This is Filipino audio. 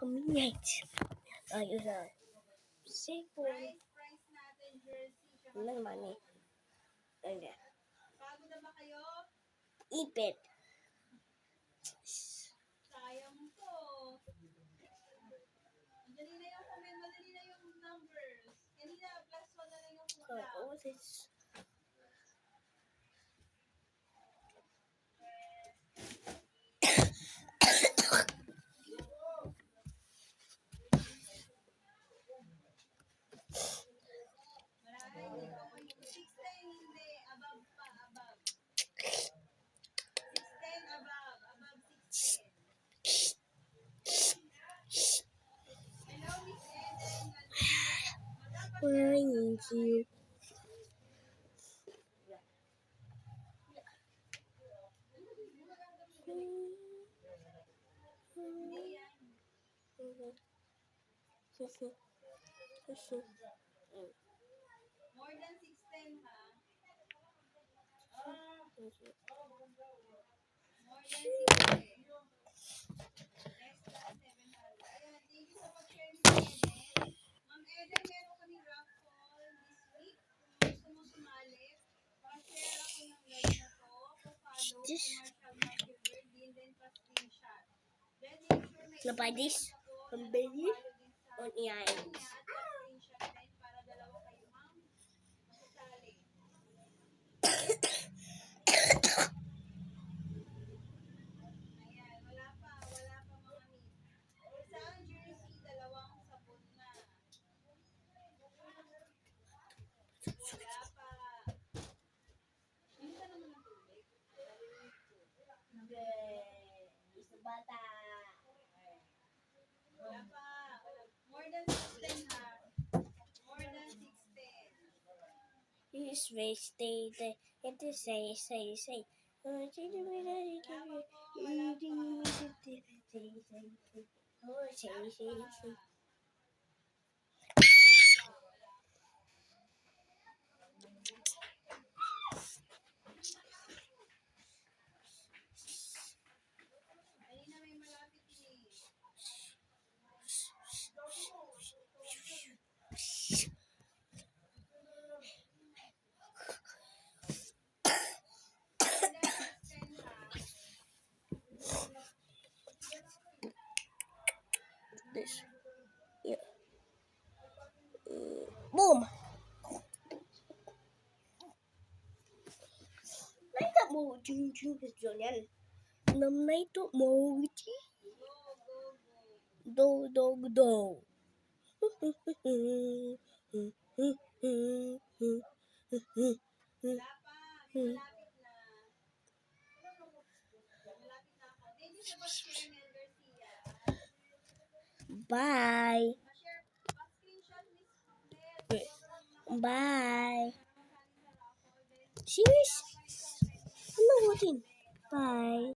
minutes. Ayun na. Second. Wala naman eh. Ayan. Pagod na ba kayo? Ipit. Sayang po. Madali na yung comment, madali na yung numbers. Kanina, +1 na lang yung kulang. What is this? Marami, hindi pa ako 16, hindi. Above pa, above. 16, above. Above 16. Hello, Miss Eden. Where I need you. More than 16, ha? More than 16. Less than 700. Ayan, thank you so much, Miss Eden. Ma'am Eden, meron kami raffle this week. Kung gusto mo sumali, pa-share ako ng live na to. Pa-follow si Marshall Marquever, din pa-screenshot. Then, make sure may Napay this? ako Ang na baby? pa-follow din sa On AI. niya at pa-screenshot din para dalawa kayo, ma'am. Masasali. Ayan, wala pa mga meat. Isang jersey, dalawang sabon na. Wala pa. Minsan naman ang tubig. Hindi. Isa bata. Wala pa. More than 16 ha. More than 16. This way, stay there. It is say. Kanina may malapit eh. This. Yeah. Boom. Nakita mo, Jun yan. Nakita mo, Go, go, go. do. Wala pa. May malapit na. Malapit na ako. Thank you so much, Kernel Garcia. Bye. Pa-share, pa-screenshot, Miss Mel. Bye. Para masali sa raffle. Then, Serious? wala pa isang pwede. Ano natin? Bye.